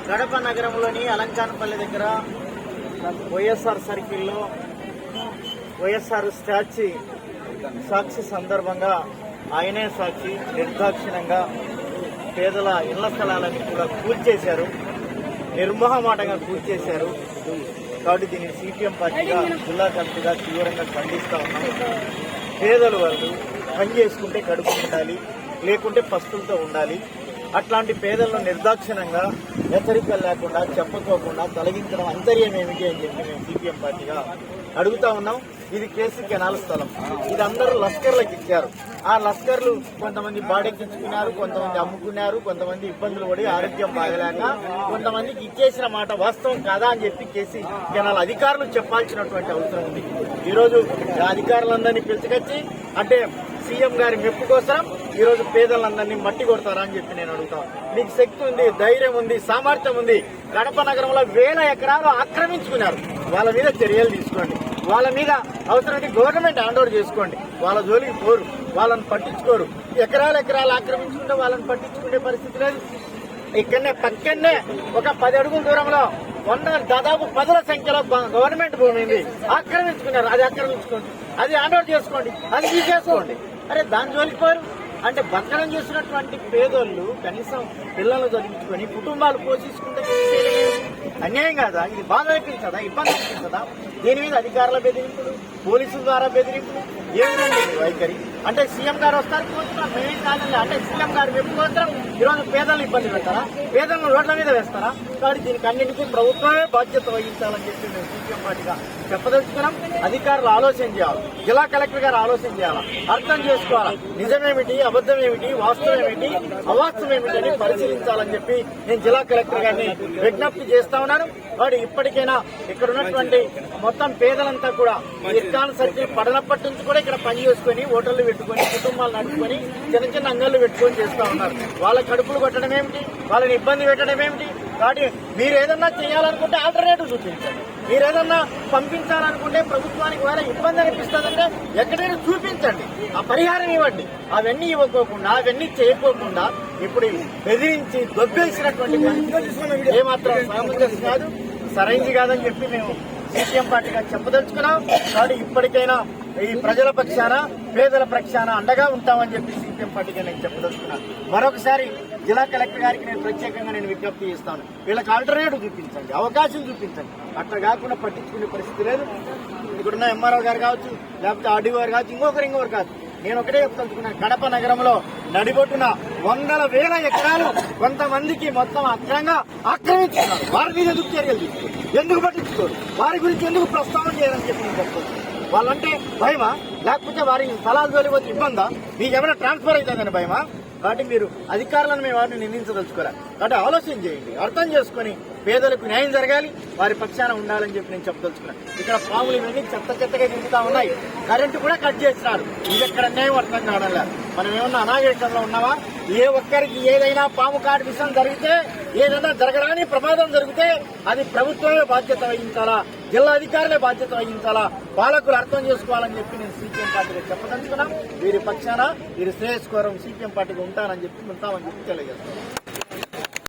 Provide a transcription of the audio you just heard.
కడప నగరంలోని అలంకానపల్లి దగ్గర వైఎస్ఆర్ సర్కిల్లో వైఎస్ఆర్ స్టాచ్యూ సాక్షి సందర్భంగా ఆయనే సాక్షి నిర్దాక్షిణ్యంగా పేదల ఇళ్ల స్థలాలను కూడా కూల్చేశారు, నిర్మోహమాటంగా కూల్చేశారు. కాబట్టి దీన్ని సిపిఎం పార్టీగా జిల్లా కమిటీగా తీవ్రంగా ఖండిస్తా ఉన్నాం. పేదలు వాళ్ళు పని చేసుకుంటే కడుపు ఉండాలి, లేకుంటే పస్తులతో ఉండాలి. అట్లాంటి పేదలను నిర్దాక్షిణంగా హెచ్చరికలు లేకుండా చెప్పుకోకుండా తొలగించడం అంతర్యం ఏమిటి అని చెప్పి మేము సిపిఎం పార్టీగా అడుగుతా ఉన్నాం. ఇది కేసీ కెనాల్ స్థలం. ఇది అందరూ లస్కర్లకు ఇచ్చారు. ఆ లస్కర్లు కొంతమంది బాడెక్కించుకున్నారు, కొంతమంది అమ్ముకున్నారు, కొంతమంది ఇబ్బందులు పడి ఆరోగ్యం బాగలేక కొంతమందికి ఇచ్చేసిన మాట వాస్తవం కాదా అని చెప్పి కేసీ కెనాల్ అధికారులు చెప్పాల్సినటువంటి అవసరం ఉంది. ఈరోజు అధికారులందరినీ పిలుచుకొచ్చి అంటే సీఎం గారి మెప్పు కోసం ఈరోజు పేదలందరినీ మట్టి కొడతారా అని చెప్పి నేను అడుగుతాను. మీకు శక్తి ఉంది, ధైర్యం ఉంది, సామర్థ్యం ఉంది. కడప నగరంలో 1000 ఎకరాలు ఆక్రమించుకున్నారు. వాళ్ళ మీద చర్యలు తీసుకోండి. వాళ్ళ మీద అవసరమైతే గవర్నమెంట్ హ్యాండ్ ఓవర్ చేసుకోండి. వాళ్ళ జోలికి పోరు, వాళ్ళని పట్టించుకోరు. ఎకరాలు ఆక్రమించుకుంటే వాళ్ళని పట్టించుకునే పరిస్థితి లేదు. ఇక్కడనే పక్కనే ఒక 10 అడుగుల దూరంలో దాదాపు 10ల సంఖ్యలో గవర్నమెంట్ భూమి ఉంది, ఆక్రమించుకున్నారు. అది ఆక్రమించుకోండి, అది హ్యాండ్ ఓవర్ చేసుకోండి, అది తీసేసుకోండి. అరే దాని జోలికి పోరు అంటే బతకడం చేసినటువంటి పేదోళ్ళు కనీసం పిల్లలు చదివించుకొని కుటుంబాలు పోషించుకుంటే అన్యాయం కాదా? ఇది బాధ అనిపించదా? ఇబ్బంది అనిపించదా? దీని మీద అధికారుల బెదిరింపులు, పోలీసుల ద్వారా బెదిరింపులు ఏమిటండి వైఖరి? అంటే సీఎం గారు వస్తారు కోరుతున్నారు, మేమేం కాదండి. అంటే సీఎం గారు మెప్పుకోవడం ఈరోజు పేదలను ఇబ్బంది పెడతారా? పేదలను రోడ్ల మీద వేస్తారా? కాబట్టి దీనికి అన్నింటికీ ప్రభుత్వమే బాధ్యత వహించాలని చెప్పి మేము సీఎం పార్టీగా చెప్పదలుచుకున్నాం. అధికారులు ఆలోచన చేయాలి, జిల్లా కలెక్టర్ గారు ఆలోచన చేయాలి, అర్థం చేసుకోవాలి. నిజమేమిటి, అబద్ధం ఏమిటి, వాస్తవం ఏమిటి, అవాస్తవం ఏమిటి అని పరిశీలించాలని చెప్పి నేను జిల్లా కలెక్టర్ గారిని విజ్ఞప్తి చేస్తా ఉన్నాను. వాడు ఇప్పటికైనా ఇక్కడ ఉన్నటువంటి మొత్తం పేదలంతా కూడా ఇర్కాన్ సర్కిల్ పడనప్పటి నుంచి కూడా ఇక్కడ పని చేసుకుని హోటళ్లు పెట్టుకుని కుటుంబాలు నడుపుకొని చిన్న అంగళ్ళు పెట్టుకొని చేస్తా ఉన్నారు. వాళ్ళ కడుపులు కొట్టడం ఏమిటి, వాళ్ళని ఇబ్బంది పెట్టడం ఏమిటి? కాబట్టి మీరు ఏదన్నా చేయాలనుకుంటే ఆల్టర్నేటివ్ చూపించండి. మీరు ఏదన్నా పంపించాలనుకుంటే ప్రభుత్వానికి వాళ్ళ ఇబ్బంది అనిపిస్తుందంటే ఎక్కడైనా చూపించండి, ఆ పరిహారం ఇవ్వండి. అవన్నీ ఇవ్వకోకుండా అవన్నీ చేయకోకుండా ఇప్పుడు బెదిరించి దొబ్బేసినటువంటి ఏమాత్రం సమంజసం కాదు, సరైంది కాదని చెప్పి మేము సిపిఎం పార్టీగా చెప్పదలుచుకున్నాం. కాబట్టి ఇప్పటికైనా ఈ ప్రజల పక్షాన పేదల పక్షాన అండగా ఉంటామని చెప్పి సిపిఎం పార్టీగా నేను చెప్పదలుచుకున్నాను. మరొకసారి జిల్లా కలెక్టర్ గారికి నేను ప్రత్యేకంగా విజ్ఞప్తి చేస్తాను. వీళ్ళకి ఆల్టర్నేటివ్ చూపించండి, అవకాశం చూపించండి. అట్లా కాకుండా పట్టించుకునే పరిస్థితి లేదు. ఇక్కడున్న ఎంఆర్ఓ గారు కావచ్చు, లేకపోతే ఆర్డీఓ గారు కావచ్చు, ఇంకొకరు కావచ్చు. నేను ఒకటే చెప్తాను, కడప నగరంలో నడిబొట్టున 100,000 ఎకరాలు కొంతమందికి మొత్తం అక్రంగా ఆక్రమించుకున్నారు. వారి మీద ఎందుకు చర్యలు తీసుకోరు, ఎందుకు పట్టించుకోరు, వారి గురించి ఎందుకు ప్రస్తావన చేయాలని చెప్పి నేను చెప్తాను. వాళ్ళంటే భయమా, లేకపోతే వారి స్థలాలు వెళ్ళిపోతే ఇబ్బందా, మీకేమైనా ట్రాన్స్ఫర్ అవుతుందని భయమా? కాబట్టి మీరు అధికారులను మేము వారిని నిందించదలుచుకోరా. కాబట్టి ఆలోచన చేయండి, అర్థం చేసుకుని పేదలకు న్యాయం జరగాలి, వారి పక్షాన ఉండాలని చెప్పి నేను చెప్పదలుచుకున్నాను. ఇక్కడ పాములు ఇవన్నీ చెత్తగా తిరుగుతా ఉన్నాయి, కరెంటు కూడా కట్ చేస్తున్నారు. ఇది ఎక్కడ న్యాయం అర్థం కావడం లేదు. మనం ఏమన్నా అనాగరికంలో ఉన్నావా? ఏ ఒక్కరికి ఏదైనా పాము కాటు విషయం జరిగితే, ఏదైనా జరగడానికి ప్రమాదం జరిగితే అది ప్రభుత్వమే బాధ్యత వహించాలా, జిల్లా అధికారులే బాధ్యత వహించాలా, పాలకులు అర్థం చేసుకోవాలని చెప్పి నేను సిపిఎం పార్టీగా చెప్పదలుచుకున్నాం. వీరి పక్షాన వీరి శ్రేయస్కరం సిపిఎం పార్టీగా ఉంటామని చెప్పి తెలియజేస్తున్నాం.